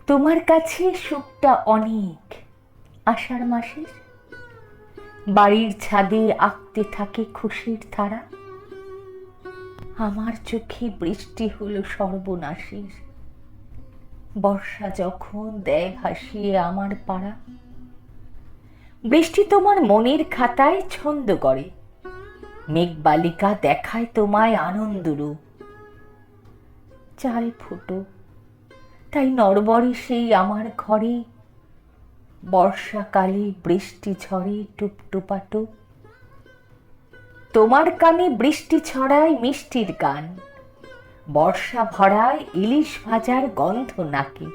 তোমার কাছে সুখটা অনেক আষাঢ় মাসের, বাড়ির ছাদে আঁকতে থাকে খুশির ধারা। আমার চোখে বৃষ্টি হলো সর্বনাশের, বর্ষা যখন দেয় ভাসিয়ে আমার পাড়া। বৃষ্টি তোমার মনের খাতায় ছন্দ করে, মেঘবালিকা দেখায় তোমায় আনন্দরূপ। চাল ফুটো তাই নড়বড়ে সেই আমার ঘরে, বর্ষাকালে বৃষ্টি ঝরে টুপটুপাটুপ। তোমার কানে বৃষ্টি ছড়ায় মিষ্টির গান, বর্ষা ভরায় ইলিশ ভাজার গন্ধ নাকে।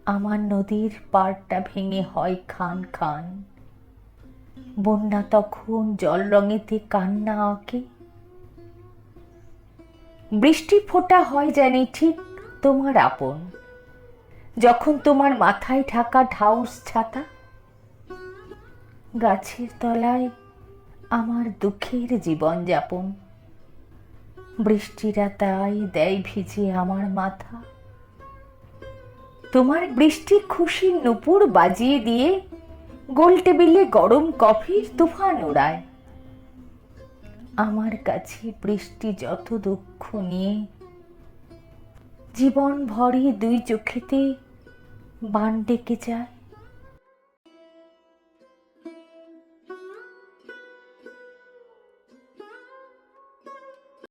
আমার নদীর পাড়টা ভেঙে হয় খান খান, বন্যা তখন জল রঙেতে কান্না আঁকে। বৃষ্টি ফোঁটা হয় জানি ঠিক তোমার আপন, যখন তোমার মাথায় ঢাকা ঢাউস ছাতা। গাছের তলায় আমার দুঃখের জীবন যাপন, বৃষ্টিরা তাই দেয় ভিজে আমার মাথা। তোমার বৃষ্টি খুশির নূপুর বাজিয়ে দিয়ে গোল টেবিলে গরম কফির তুফান ওড়ায়। আমার কাছে বৃষ্টি যত দুঃখ নিয়ে, জীবন ভরে দুই চোখেতে বান ডেকে যায়।